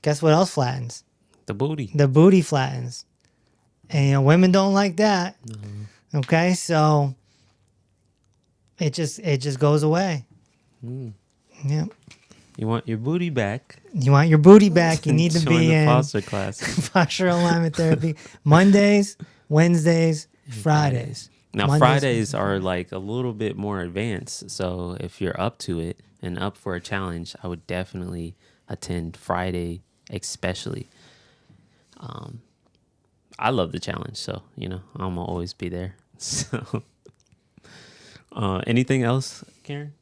guess what else flattens? The booty. The booty flattens. And, you know, women don't like that. No. Okay, so it just goes away. Yep. You want your booty back. You want your booty back. You need to Join be the in foster classes. posture alignment therapy Mondays, Wednesdays, Fridays. Now, Mondays, Fridays are like a little bit more advanced. So if you're up to it and up for a challenge, I would definitely attend Friday, especially. I love the challenge. So, you know, I'm going to always be there. So, anything else, Karen?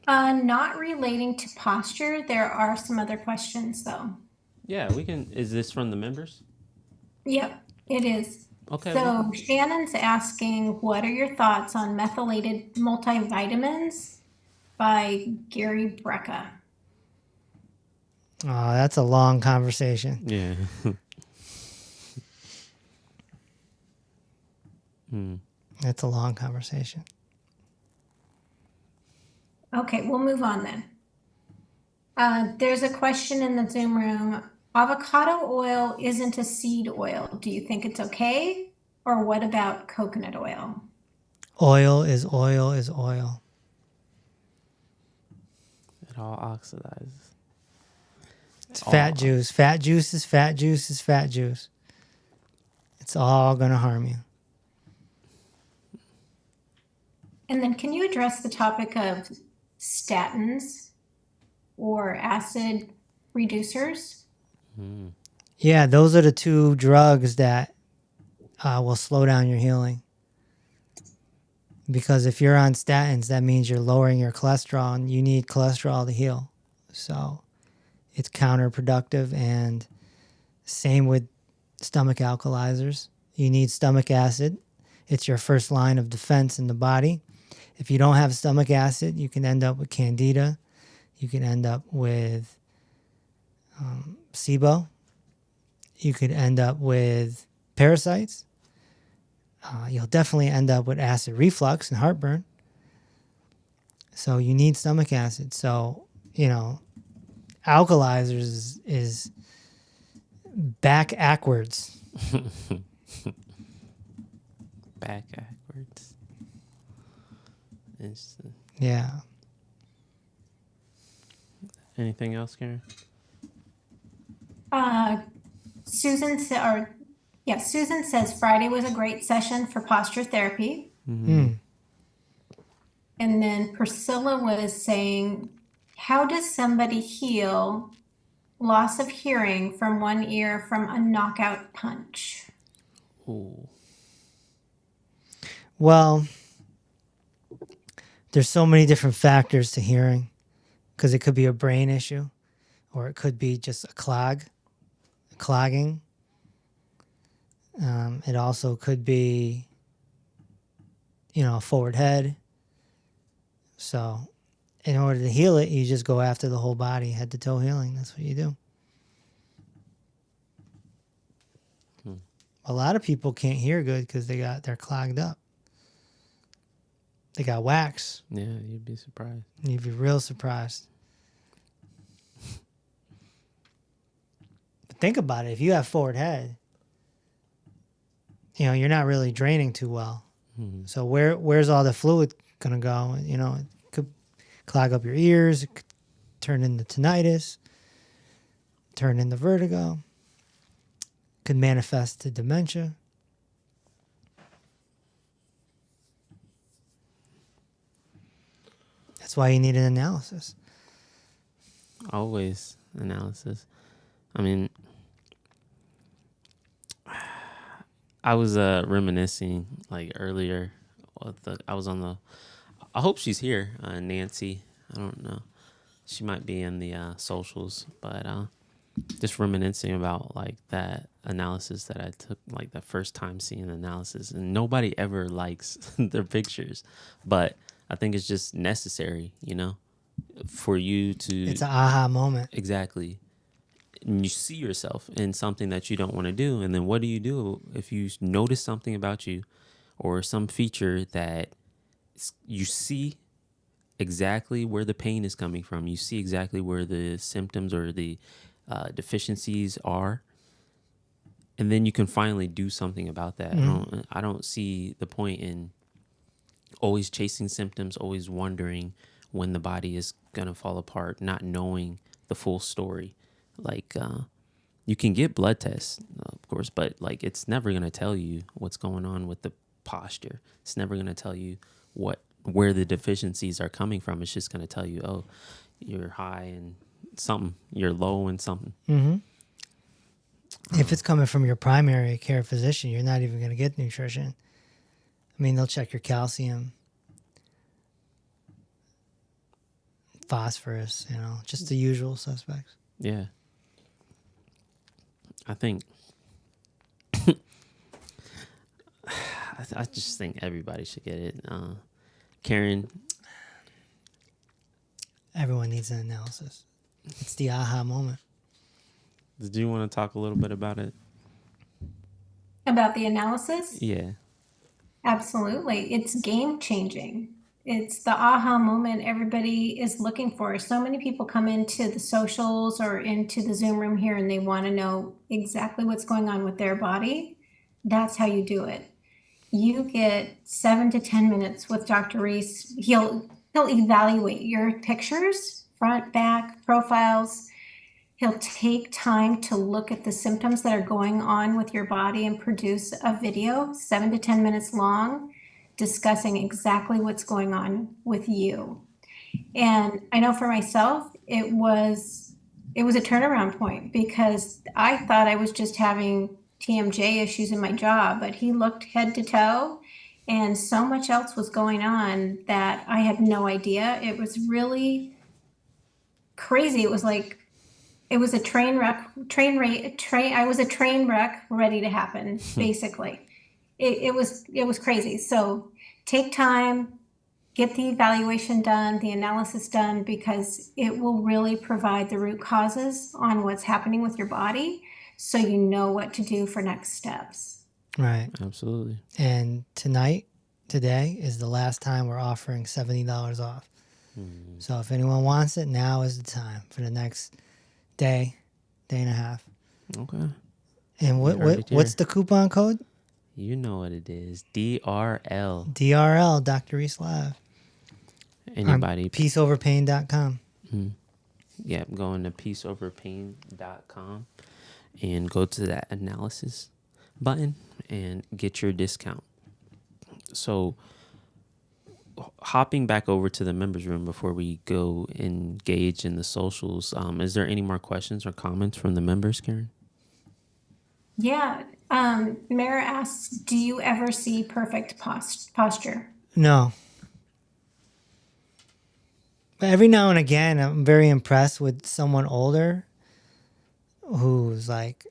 Not relating to posture. There are some other questions, though. Yeah, we can. Is this from the members? Yep, it is. Okay. So Shannon's asking, what are your thoughts on methylated multivitamins by Gary Brecka? Oh, that's a long conversation. Yeah. That's a long conversation. Okay, we'll move on then. There's a question in the Zoom room. Avocado oil isn't a seed oil. Do you think it's okay? Or what about coconut oil? Oil is oil is oil. It all oxidizes. It's fat juice. Fat juice is fat juice is fat juice. It's all going to harm you. And then can you address the topic of statins or acid reducers? Yeah, those are the two drugs that will slow down your healing. Because if you're on statins, that means you're lowering your cholesterol, and you need cholesterol to heal. So it's counterproductive. And same with stomach alkalizers. You need stomach acid. It's your first line of defense in the body. If you don't have stomach acid, you can end up with candida. You can end up with SIBO. You could end up with parasites. You'll definitely end up with acid reflux and heartburn. So you need stomach acid. So, you know, alkalizers is backwards. Backwards. Yeah. Anything else, Karen? Susan says Friday was a great session for posture therapy. And then Priscilla was saying, how does somebody heal loss of hearing from one ear from a knockout punch? Ooh. Well, there's so many different factors to hearing, because it could be a brain issue, or it could be just a clogging. It also could be, you know, a forward head. So in order to heal it, you just go after the whole body, head to toe healing. That's what you do. A lot of people can't hear good because they're clogged up. They got wax. Yeah, you'd be surprised. You'd be real surprised. But think about it. If you have forward head, you know, you're not really draining too well. So where's all the fluid going to go? You know, it could clog up your ears. It could turn into tinnitus, turn into vertigo. Could manifest to dementia. That's why you need an analysis. Always analysis. I mean, I was reminiscing like earlier. I was on the. I hope she's here, Nancy. I don't know. She might be in the socials, but just reminiscing about like that analysis that I took, like the first time seeing analysis, and nobody ever likes their pictures, but I think it's just necessary, you know, for you to. It's an aha moment. Exactly. And you see yourself in something that you don't want to do. And then what do you do if you notice something about you or some feature that you see exactly where the pain is coming from? You see exactly where the symptoms or the deficiencies are, and then you can finally do something about that. I don't see the point in always chasing symptoms, always wondering when the body is gonna fall apart, not knowing the full story. Like you can get blood tests, of course, but like it's never gonna tell you what's going on with the posture. It's never gonna tell you where the deficiencies are coming from. It's just gonna tell you, oh, you're high and something, you're low and something. If it's coming from your primary care physician, you're not even going to get nutrition. I mean, they'll check your calcium, phosphorus, just the usual suspects. Yeah. I think I just think everybody should get it. Karen, Everyone needs an analysis. It's the aha moment. did you want to talk a little bit about it? About the analysis? Yeah. Absolutely. It's game changing. It's the aha moment everybody is looking for. So many people come into the socials or into the Zoom room here and they want to know exactly what's going on with their body. That's how you do it. You get 7 to 10 minutes with Dr. Reese. He'll evaluate your pictures, front, back, profiles. He'll take time to look at the symptoms that are going on with your body and produce a video, 7 to 10 minutes long, discussing exactly what's going on with you. And I know for myself, it was a turnaround point because I thought I was just having TMJ issues in my jaw, but he looked head to toe and so much else was going on that I had no idea. It was really crazy. It was like, it was a train wreck, I was a train wreck ready to happen, basically. It was crazy. So take time, get the evaluation done, the analysis done, because it will really provide the root causes on what's happening with your body so you know what to do for next steps. Right. Absolutely. And today is the last time we're offering $70 off. So if anyone wants it, now is the time for the next day and a half. Okay. And what's the coupon code? You know what it is. DRL. DRL, Dr. Reese Live. Anybody. Peaceoverpain.com. Yeah, go into peaceoverpain.com and go to that analysis button and get your discount. So hopping back over to the members room before we go engage in the socials, is there any more questions or comments from the members, Karen? Yeah. Mara asks, do you ever see perfect posture? No. But every now and again, I'm very impressed with someone older who's like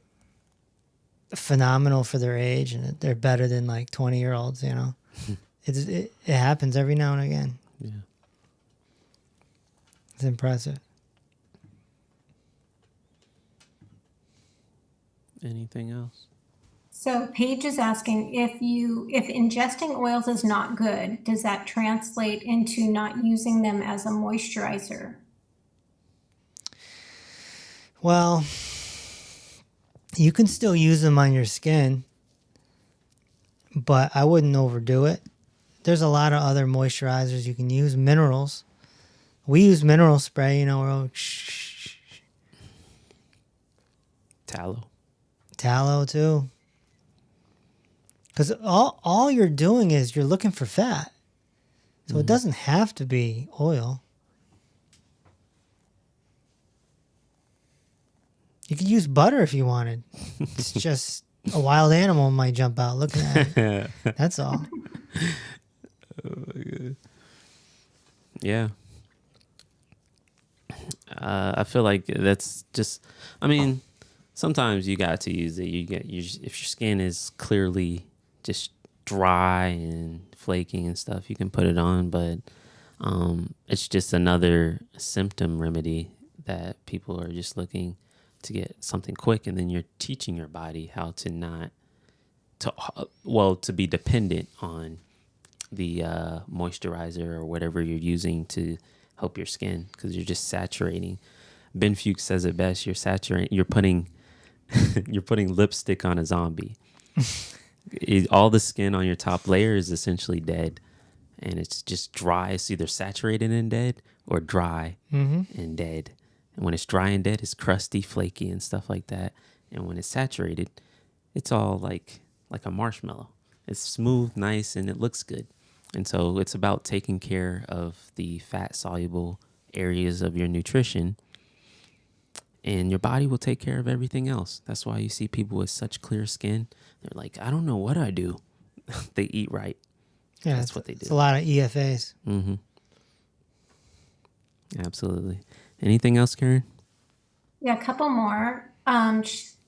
phenomenal for their age and they're better than like 20-year-olds, It happens every now and again. Yeah. It's impressive. Anything else? So Paige is asking if ingesting oils is not good, does that translate into not using them as a moisturizer? Well, you can still use them on your skin, but I wouldn't overdo it. There's a lot of other moisturizers you can use. Minerals. We use mineral spray, Tallow too. Because all you're doing is you're looking for fat. So it doesn't have to be oil. You could use butter if you wanted. It's just a wild animal might jump out looking at it. That's all. Oh my God. Yeah. I feel like that's just, sometimes you got to use it. If your skin is clearly just dry and flaking and stuff, you can put it on, but it's just another symptom remedy that people are just looking to get something quick, and then you're teaching your body how to be dependent on the moisturizer or whatever you're using to help your skin, because you're just saturating. Ben Fuchs says it best. You're putting you're putting lipstick on a zombie. All the skin on your top layer is essentially dead, and it's just dry. It's either saturated and dead or dry and dead. And when it's dry and dead, it's crusty, flaky, and stuff like that. And when it's saturated, it's all like a marshmallow. It's smooth, nice, and it looks good. And so it's about taking care of the fat-soluble areas of your nutrition, and your body will take care of everything else. That's why you see people with such clear skin. They're like, I don't know what I do. They eat right. Yeah, That's what they do. It's a lot of EFAs. Mm-hmm. Absolutely. Anything else, Karen? Yeah, a couple more.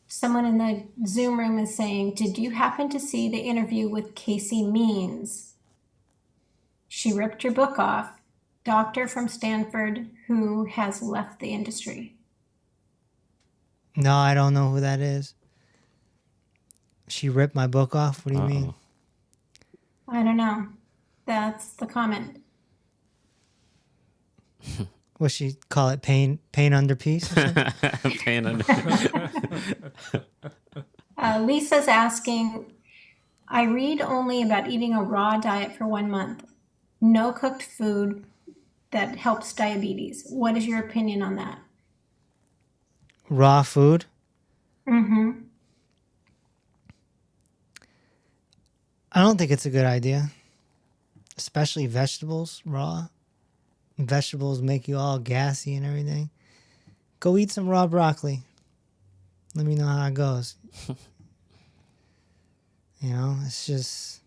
Someone in the Zoom room is saying, did you happen to see the interview with Casey Means? She ripped your book off. Doctor from Stanford who has left the industry. No, I don't know who that is. She ripped my book off? What do you mean? I don't know. That's the comment. What she call it? Pain under peace? Or something? Pain under. Lisa's asking, I read only about eating a raw diet for 1 month. No cooked food that helps diabetes. What is your opinion on that? Raw food? Mm-hmm. I don't think it's a good idea. Especially vegetables, raw. Vegetables make you all gassy and everything. Go eat some raw broccoli. Let me know how it goes. You know, it's just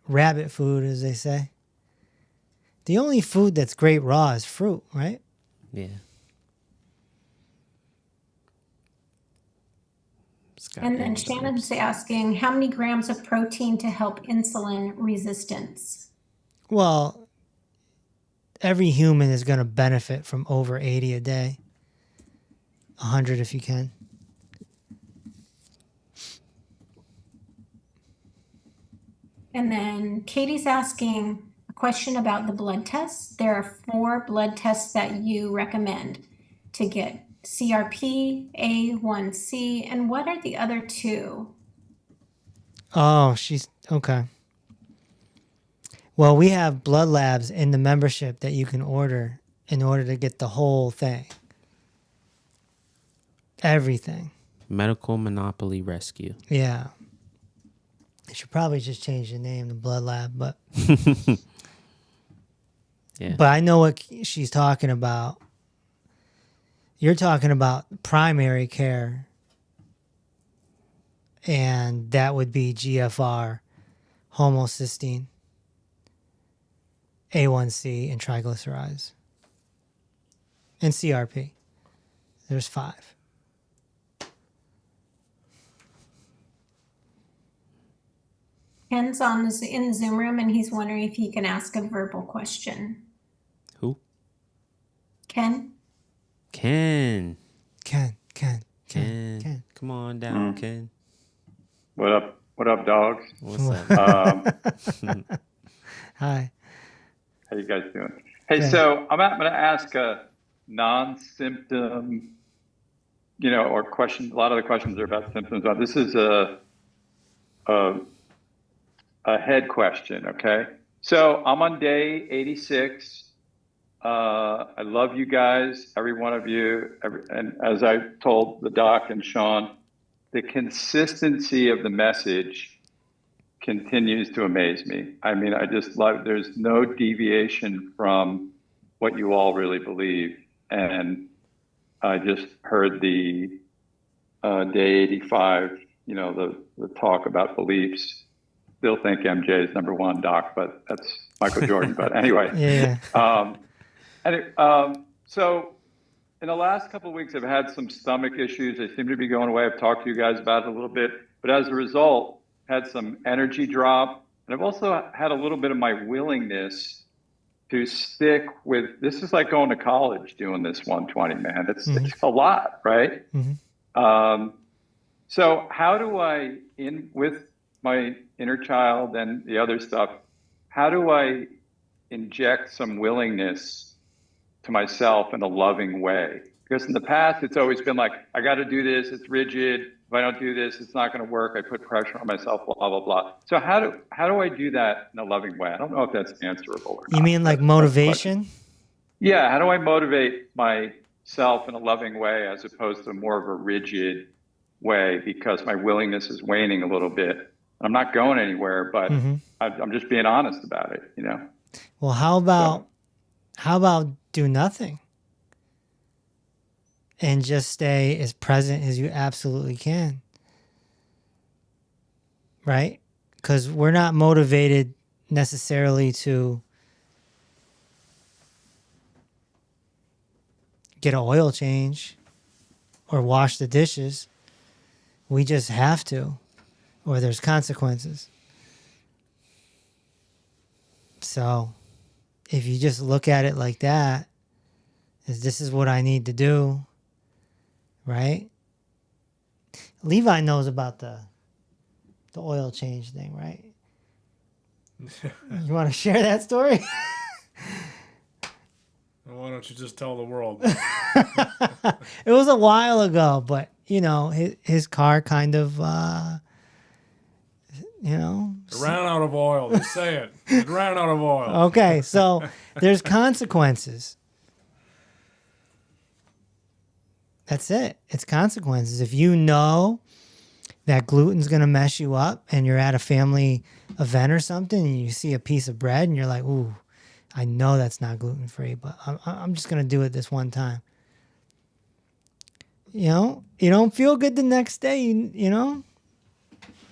rabbit food, as they say. The only food that's great raw is fruit, right? Yeah. And then Shannon's asking, how many grams of protein to help insulin resistance? Well, every human is going to benefit from over 80 a day. 100 if you can. And then Katie's asking a question about the blood tests. There are 4 blood tests that you recommend to get: CRP, A1C, and what are the other 2? Oh, she's okay. Well, we have blood labs in the membership that you can order in order to get the whole thing. Everything. Medical Monopoly Rescue. Yeah. I should probably just change the name to Blood Lab, but Yeah. But I know what she's talking about. You're talking about primary care, and that would be GFR, homocysteine, A1C, and triglycerides, and CRP. There's 5. Ken's in the Zoom room, and he's wondering if he can ask a verbal question. Who? Ken? Ken. Ken. Come on down, Ken. What up? What up, dogs? What's up? Hi. How you guys doing? Hey, Good. so I'm going to ask a non-symptom, or question. A lot of the questions are about symptoms. But this is a head question. Okay. So I'm on day 86. I love you guys, every one of you. And as I told the doc and Sean, the consistency of the message continues to amaze me. I mean, I just love, there's no deviation from what you all really believe. And I just heard the day 85, the talk about beliefs. Still think MJ is number 1, doc, but that's Michael Jordan. But anyway. Yeah. So in the last couple of weeks, I've had some stomach issues. They seem to be going away. I've talked to you guys about it a little bit, but as a result, had some energy drop. And I've also had a little bit of my willingness to stick with, this is like going to college doing this 120, man. It's a lot, right? Mm-hmm. So how do I, with my inner child and the other stuff, how do I inject some willingness to myself in a loving way. Because in the past, it's always been like, I got to do this. It's rigid. If I don't do this, it's not going to work. I put pressure on myself, blah, blah, blah. So how do I do that in a loving way? I don't know if that's answerable or not. You mean like motivation? Yeah. How do I motivate myself in a loving way as opposed to more of a rigid way, because my willingness is waning a little bit. I'm not going anywhere, but I'm just being honest about it, you know? Well, how about do nothing and just stay as present as you absolutely can? Right? Because we're not motivated necessarily to get an oil change or wash the dishes. We just have to, or there's consequences. So if you just look at it like that, is this is what I need to do, right? Levi knows about the oil change thing, right? You want to share that story? Why don't you just tell the world? It was a while ago, but you know, his car kind of, you know, It ran out of oil. Just say it. It ran out of oil. okay. So there's consequences. That's it. It's consequences. If you know that gluten's going to mess you up and you're at a family event or something and you see a piece of bread and you're like, ooh, I know that's not gluten-free, but I'm just going to do it this one time. You know, you don't feel good the next day, you know,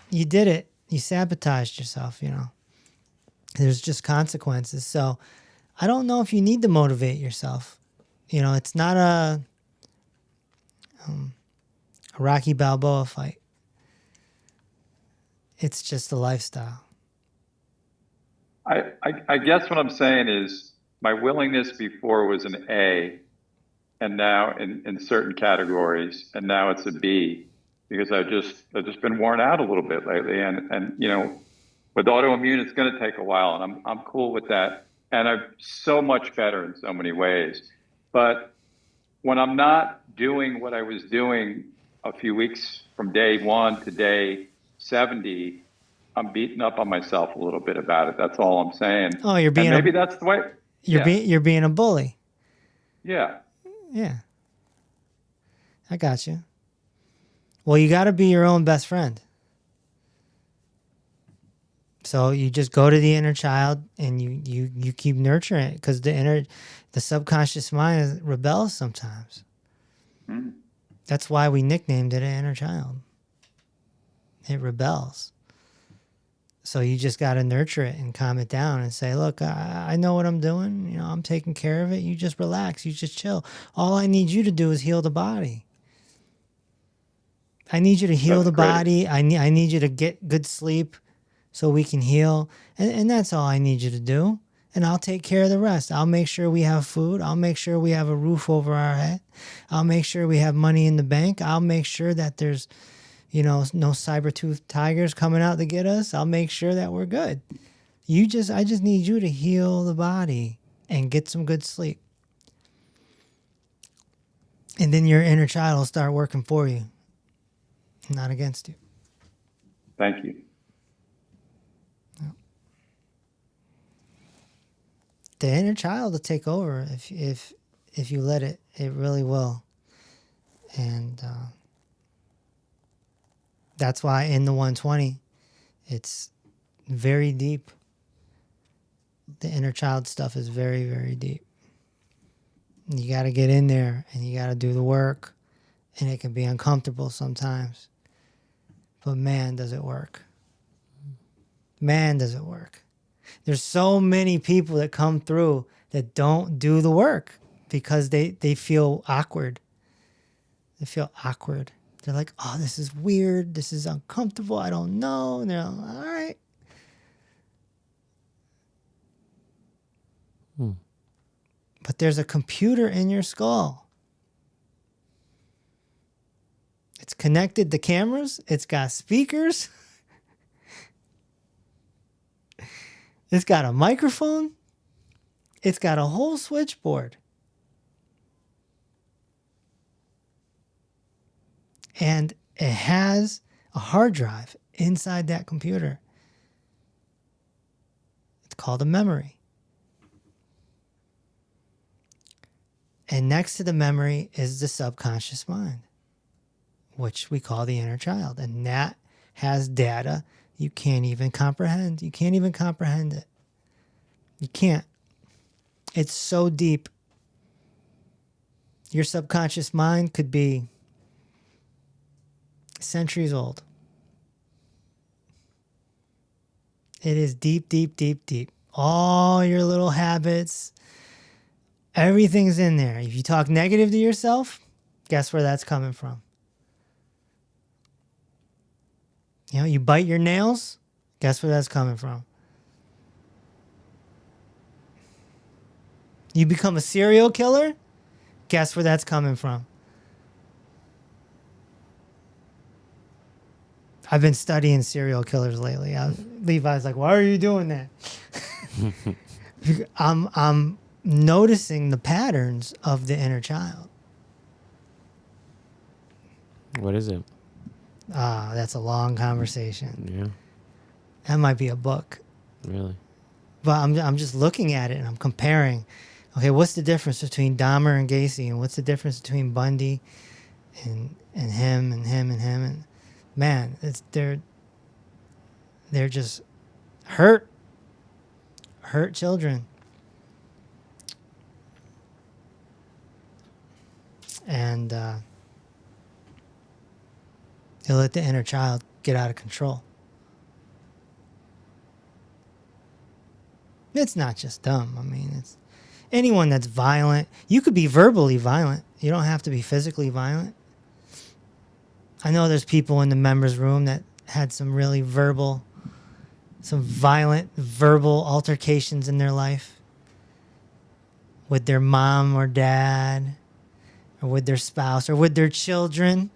you did it. You sabotaged yourself, you know. There's just consequences. So I don't know if you need to motivate yourself. You know, it's not a Rocky Balboa fight. It's just a lifestyle. I guess what I'm saying is my willingness before was an A, and now in certain categories, and now it's a B, because I've just been worn out a little bit lately, and you know, with autoimmune it's going to take a while, and I'm cool with that, and I'm so much better in so many ways. But when I'm not doing what I was doing a few weeks from day 1 to day 70, I'm beating up on myself a little bit about it. That's all I'm saying. Oh, you're being and maybe that's the way. You're being a bully. Yeah. Yeah. I got you. Well, you got to be your own best friend. So you just go to the inner child and you keep nurturing it, because the subconscious mind rebels sometimes. Mm. That's why we nicknamed it an inner child. It rebels. So you just got to nurture it and calm it down and say, look, I know what I'm doing. You know, I'm taking care of it. You just relax. You just chill. All I need you to do is heal the body. I need you to heal the body. I need you to get good sleep so we can heal. And that's all I need you to do. And I'll take care of the rest. I'll make sure we have food. I'll make sure we have a roof over our head. I'll make sure we have money in the bank. I'll make sure that there's, you know, no saber-toothed tigers coming out to get us. I'll make sure that we're good. I just need you to heal the body and get some good sleep. And then your inner child will start working for you, not against you. Thank you. The inner child will take over if you let it. It really will. And that's why in the 120, it's very deep. The inner child stuff is very, very deep. You got to get in there and you got to do the work, and it can be uncomfortable sometimes. But man, does it work. Man, does it work. There's so many people that come through that don't do the work because they feel awkward. They feel awkward. They're like, oh, this is weird. This is uncomfortable. I don't know. And they're like, all right. But there's a computer in your skull. It's connected to cameras. It's got speakers. It's got a microphone. It's got a whole switchboard. And it has a hard drive inside that computer. It's called a memory. And next to the memory is the subconscious mind, which we call the inner child. And that has data you can't even comprehend. You can't even comprehend it. You can't. It's so deep. Your subconscious mind could be centuries old. It is deep, deep, deep, deep. All your little habits, everything's in there. If you talk negative to yourself, guess where that's coming from? You know, you bite your nails, guess where that's coming from? You become a serial killer, guess where that's coming from? I've been studying serial killers lately. Levi's like, why are you doing that? I'm noticing the patterns of the inner child. What is it? That's a long conversation. Yeah, That might be a book. really. But I'm just looking at it and I'm comparing. Okay, what's the difference between Dahmer and Gacy, and what's the difference between Bundy and him and him and him? And man, they're just hurt children. And they let the inner child get out of control. It's not just them. I mean, it's anyone that's violent. You could be verbally violent. You don't have to be physically violent. I know there's people in the members' room that had some violent verbal altercations in their life with their mom or dad, or with their spouse, or with their children.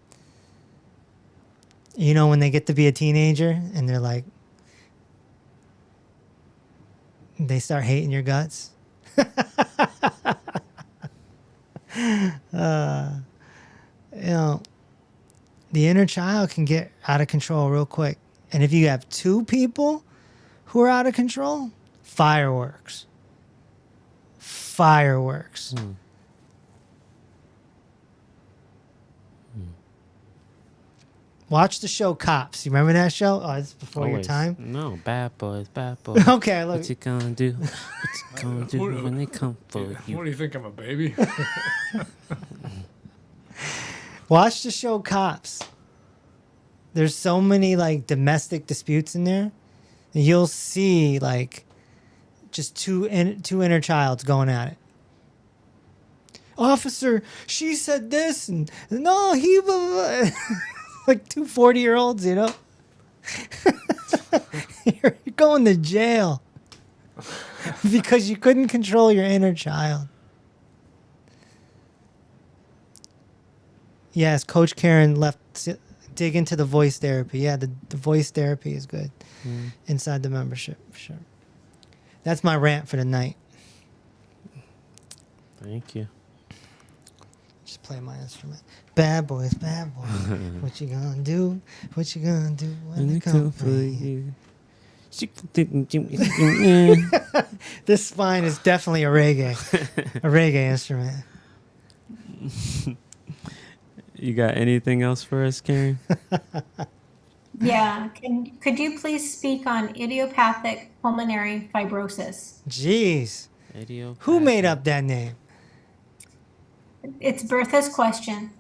You know, when they get to be a teenager and they're like, they start hating your guts. You know, the inner child can get out of control real quick. And if you have two people who are out of control, fireworks. Watch the show Cops. You remember that show? Oh, it's before your Always. time. No, bad boys, bad boys. Okay, look. What you gonna do? What you gonna do when they come for you? What do you think? I'm a baby? Watch the show Cops. There's so many like domestic disputes in there. And you'll see like just two inner childs going at it. Officer, she said this, and no, he like two 40-year-olds, you know. You're going to jail because you couldn't control your inner child. Yes, Coach Karen left. Dig into the voice therapy. Yeah, the voice therapy is good inside the membership, for sure. That's my rant for the night. Thank you. Just play my instrument. Bad boys, what you gonna do? What you gonna do when they come for you? This spine is definitely a reggae instrument. You got anything else for us, Karen? Yeah. Could you please speak on idiopathic pulmonary fibrosis? Jeez. Radio. Who made up that name? It's Bertha's question.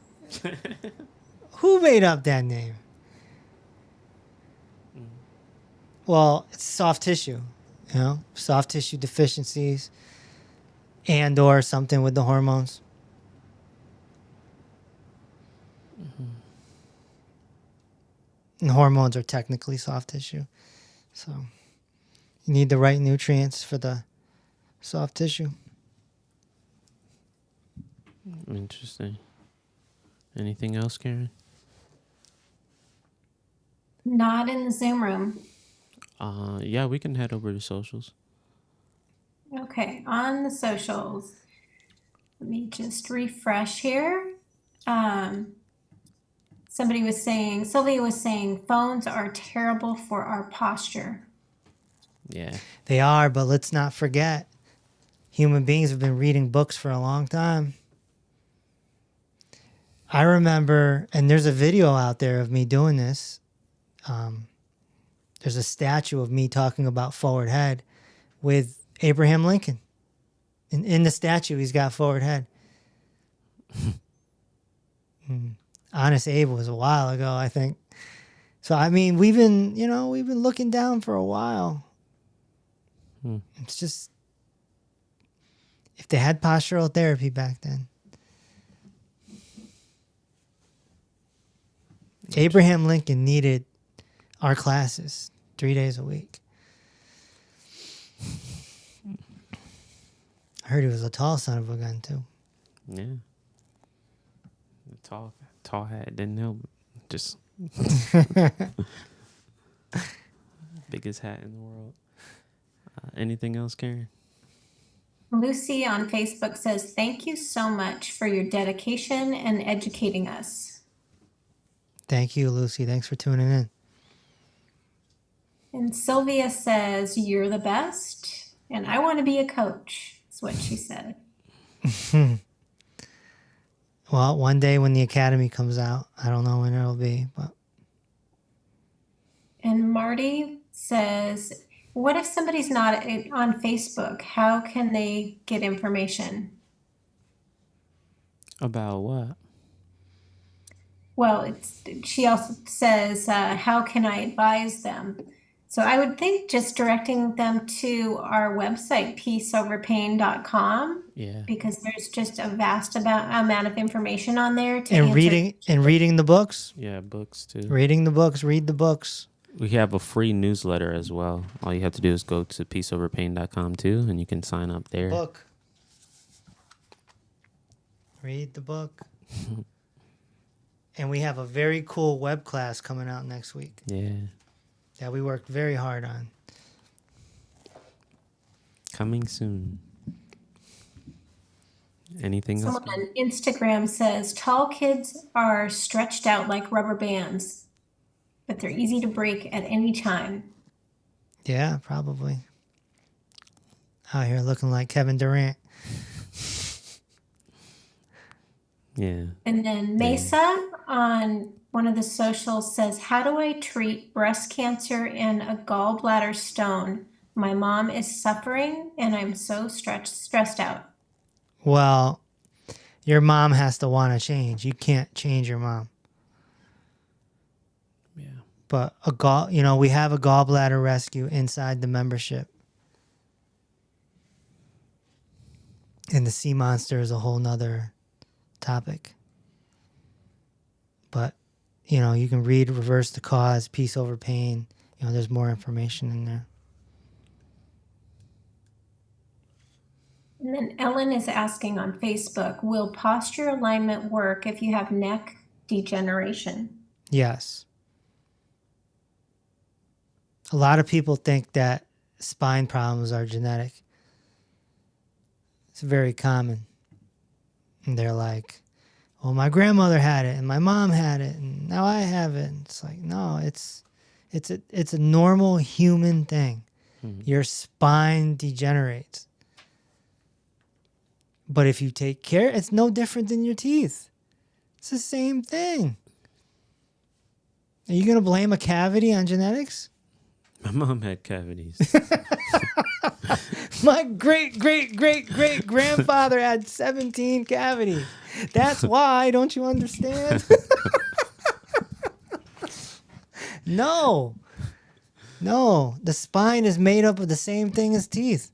Who made up that name? Well, it's soft tissue, you know, soft tissue deficiencies and or something with the hormones. And hormones are technically soft tissue. So you need the right nutrients for the soft tissue. Interesting. Anything else, Karen? Not in the Zoom room. Yeah, we can head over to socials. Okay, on the socials. Let me just refresh here. Sylvia was saying, phones are terrible for our posture. Yeah. They are, but let's not forget, human beings have been reading books for a long time. I remember, and there's a video out there of me doing this. There's a statue of me talking about forward head with Abraham Lincoln. In the statue, he's got forward head. Honest Abe was a while ago, I think. So, I mean, we've been looking down for a while. It's just, if they had postural therapy back then. Abraham Lincoln needed our classes 3 days a week. I heard he was a tall son of a gun, too. Yeah. The tall hat didn't help. Just biggest hat in the world. Anything else, Karen? Lucy on Facebook says, thank you so much for your dedication and educating us. Thank you, Lucy. Thanks for tuning in. And Sylvia says, you're the best, and I want to be a coach. That's what she said. Well, one day when the academy comes out, I don't know when it'll be, but. And Marty says, what if somebody's not on Facebook? How can they get information? About what? Well, she also says, how can I advise them? So I would think just directing them to our website, peaceoverpain.com, Yeah. because there's just a vast amount of information on there. And reading the books. Yeah, books too. Reading the books, read the books. We have a free newsletter as well. All you have to do is go to peaceoverpain.com too, and you can sign up there. Book. Read the book. And we have a very cool web class coming out next week. Yeah. That we worked very hard on. Coming soon. Anything else? Someone on Instagram says, tall kids are stretched out like rubber bands, but they're easy to break at any time. Yeah, probably. Out here looking like Kevin Durant. Yeah. And then Mesa on one of the socials says, how do I treat breast cancer and a gallbladder stone? My mom is suffering and I'm so stressed out. Well, your mom has to want to change. You can't change your mom. Yeah. But we have a gallbladder rescue inside the membership. And the sea monster is a whole nother topic. But, you can read Reverse the Cause, Peace Over Pain. There's more information in there. And then Ellen is asking on Facebook, will posture alignment work if you have neck degeneration? Yes. A lot of people think that spine problems are genetic. It's very common. And they're like, well, my grandmother had it and my mom had it and now I have it. And it's like, no, it's a normal human thing. Your spine degenerates. But if you take care, it's no different than your teeth. It's the same thing. Are you going to blame a cavity on genetics? My mom had cavities. My great-great-great-great-grandfather had 17 cavities. That's why, don't you understand? No. The spine is made up of the same thing as teeth.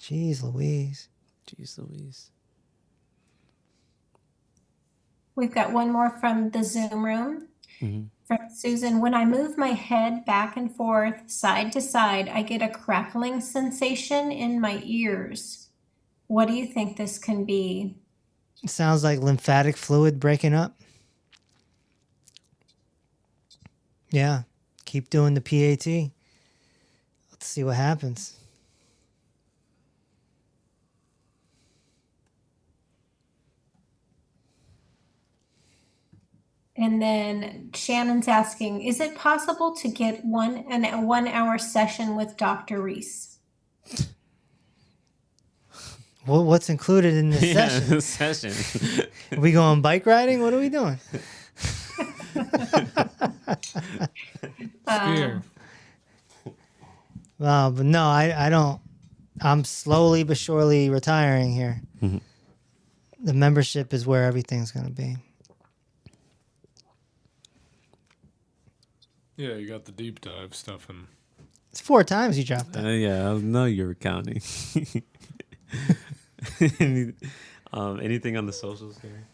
Jeez Louise. We've got one more from the Zoom room. From Susan, when I move my head back and forth, side to side, I get a crackling sensation in my ears. What do you think this can be? It sounds like lymphatic fluid breaking up. Yeah. Keep doing the PAT. Let's see what happens. And then Shannon's asking, is it possible to get a 1 hour session with Dr. Reese? Well, what's included in this Yeah, session? session. Are we going bike riding? What are we doing? Skiing. But no, I don't. I'm slowly but surely retiring here. Mhm. The membership is where everything's going to be. Yeah, you got the deep dive stuff and It's 4 times you dropped that. Yeah, I know you were counting. Anything on the socials here?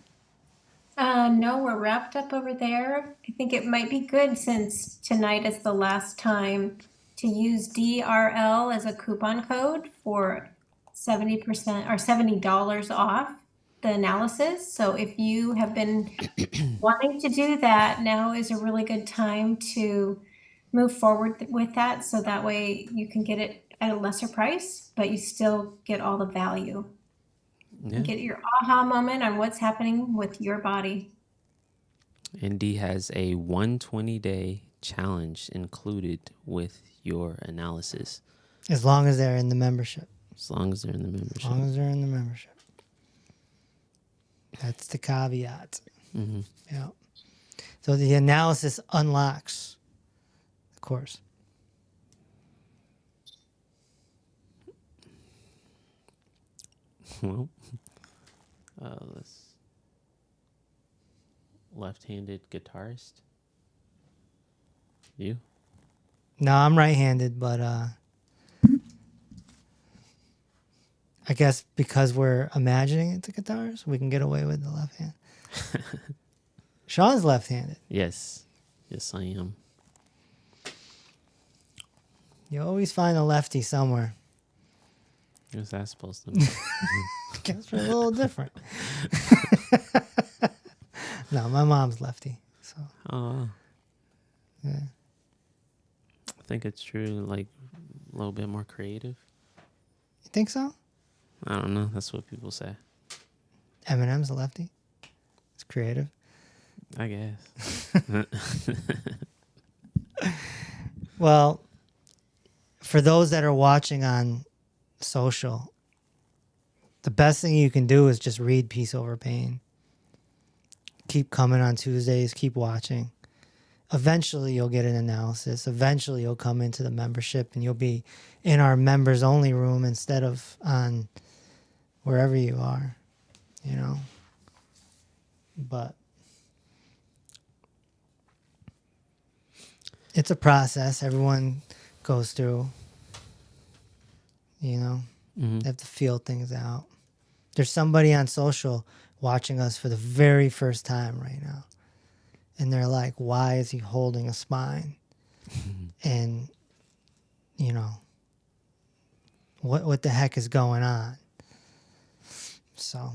No, we're wrapped up over there. I think it might be good, since tonight is the last time, to use DRL as a coupon code for 70% or $70 off the analysis. So if you have been wanting to do that, now is a really good time to move forward with that. So that way you can get it at a lesser price, but you still get all the value. Yeah. Get your aha moment on what's happening with your body. ND has a 120-day challenge included with your analysis, As long as they're in the membership. as long as they're in the As membership. long as they're in the membership. That's the caveat. Mm-hmm. Yeah. So the analysis unlocks the course. Well, let's left-handed guitarist. You? No, I'm right-handed, but I guess because we're imagining it to guitars, we can get away with the left hand. Sean's left-handed. Yes. Yes, I am. You always find a lefty somewhere. What's that supposed to mean? Guess we're a little different. No, my mom's lefty. So Oh, yeah. I think it's true. Like a little bit more creative. You think so? I don't know. That's what people say. Eminem's a lefty. It's creative. I guess. Well, for those that are watching on social, the best thing you can do is just read Peace Over Pain. Keep coming on Tuesdays. Keep watching. Eventually, you'll get an analysis. Eventually, you'll come into the membership and you'll be in our members only room instead of on wherever you are, you know. But it's a process everyone goes through, you know. Mhm. They have to feel things out. There's somebody on social watching us for the very first time right now. And they're like, why is he holding a spine? And, you know, what the heck is going on? So,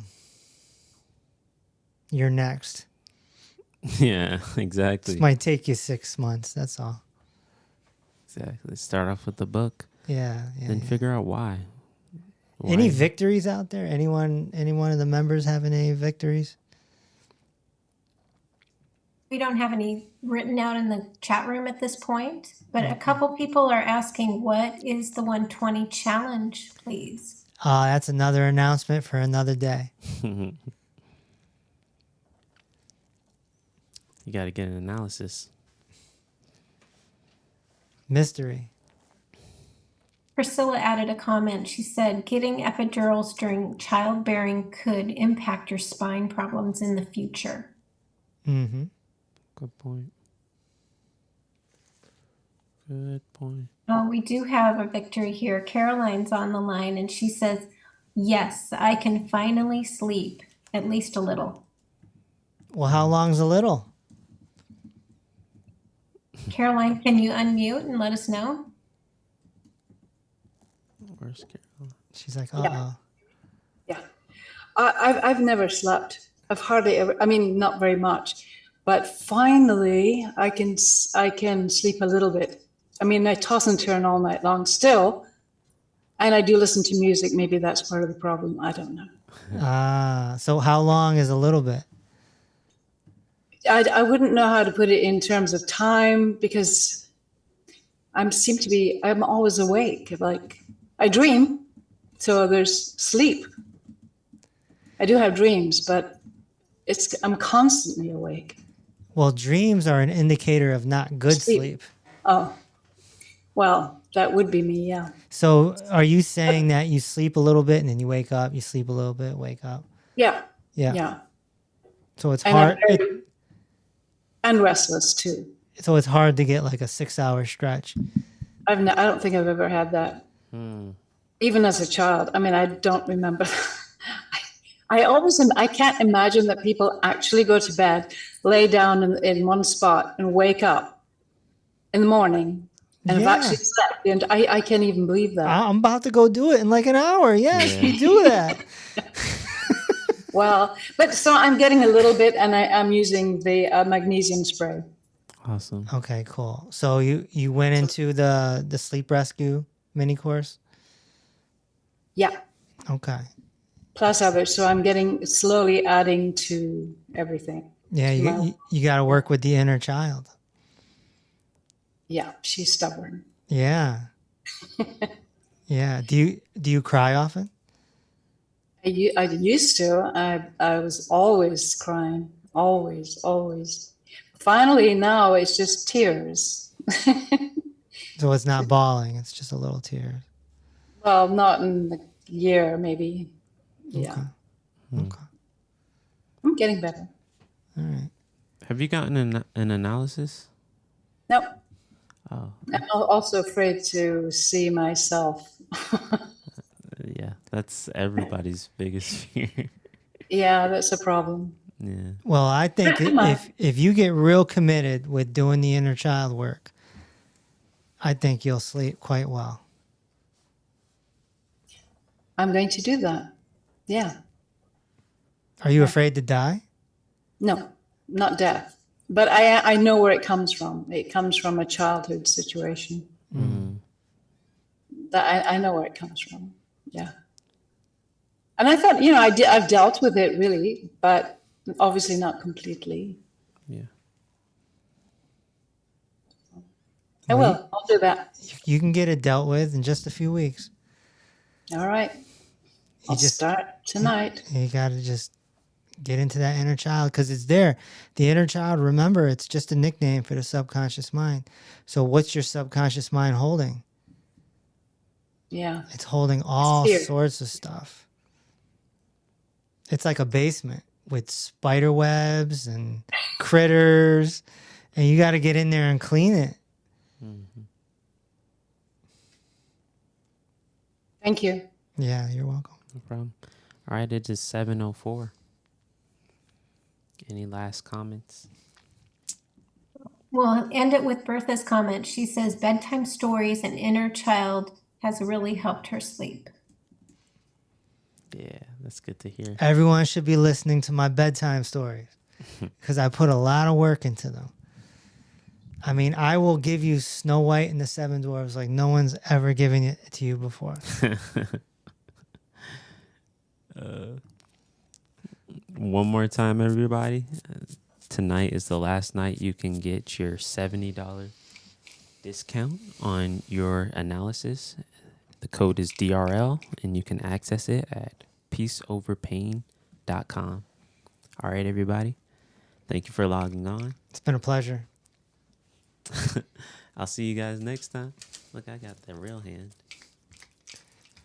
you're next. Yeah, exactly. This might take you 6 months. That's all. Exactly. Start off with the book, Yeah. then figure out why. Any Why- victories out there? Any one of the members having any victories? We don't have any written out in the chat room at this point, but a couple people are asking, what is the 120 challenge, please? That's another announcement for another day. You got to get an analysis. Mystery. Priscilla added a comment. She said, getting epidurals during childbearing could impact your spine problems in the future. Mm-hmm. Good point. Good point. Oh, we do have a victory here. Caroline's on the line and she says, yes, I can finally sleep, at least a little. Well, how long's a little? Caroline, can you unmute and let us know? Where's Carol? She's like, Yeah. uh-oh. Yeah. I've never slept. I've hardly ever, I mean, not very much, but finally I can sleep a little bit. I mean, I toss and turn all night long still, and I do listen to music. Maybe that's part of the problem. I don't know. So how long is a little bit? I wouldn't know how to put it in terms of time because I'm always awake. Like I dream, so there's sleep. I do have dreams, but I'm constantly awake. Well, dreams are an indicator of not good sleep. Oh, well, that would be me, yeah. So are you saying that you sleep a little bit and then you wake up, you sleep a little bit, wake up? Yeah. Yeah. Yeah. So it's And hard. and restless too. So it's hard to get like a 6-hour stretch. I don't think I've ever had that. Even as a child. I mean, I don't remember. I can't imagine that people actually go to bed, lay down in one spot and wake up in the morning and have actually slept. And I can't even believe that. I'm about to go do it in like an hour. Yes, you do that. Well, but so I'm getting a little bit, and I'm using the magnesium spray. Awesome. Okay, cool. So you went into the sleep rescue mini course? Yeah. Okay. Plus others. So I'm getting slowly adding to everything. Yeah, you got to work with the inner child. Yeah, she's stubborn. Yeah. Yeah. Do you cry often? I used to. I was always crying. Always. Finally, now it's just tears. So it's not bawling, it's just a little tears. Well, not in a year, maybe. Yeah. Okay. I'm getting better. All right. Have you gotten an analysis? Nope. Oh, I'm also afraid to see myself. yeah. That's everybody's biggest fear. Yeah, that's a problem. Yeah. Well, I think if you get real committed with doing the inner child work, I think you'll sleep quite well. I'm going to do that. Yeah. Are you afraid to die? No, not death. But I know where it comes from. It comes from a childhood situation. That I know where it comes from. Yeah. And I thought, I've dealt with it really, but obviously not completely. Yeah. I will. I'll do that. You can get it dealt with in just a few weeks. All right. I'll start tonight. You got to just get into that inner child because it's there. The inner child, remember, it's just a nickname for the subconscious mind. So what's your subconscious mind holding? Yeah. It's holding all sorts of stuff. It's like a basement with spider webs and critters, and you got to get in there and clean it. Thank you. Yeah, you're welcome. No problem. All right, it is 7:04. Any last comments? We'll end it with Bertha's comment. She says bedtime stories and inner child has really helped her sleep. Yeah, that's good to hear. Everyone should be listening to my bedtime stories because I put a lot of work into them. I mean, I will give you Snow White and the Seven Dwarfs like no one's ever given it to you before. One more time, everybody. Tonight is the last night you can get your $70 discount on your analysis. The code is DRL, and you can access it at peaceoverpain.com. All right, everybody. Thank you for logging on. It's been a pleasure. I'll see you guys next time. Look, I got the real hand.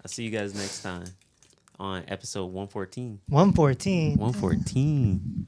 I'll see you guys next time on episode 114. 114. 114.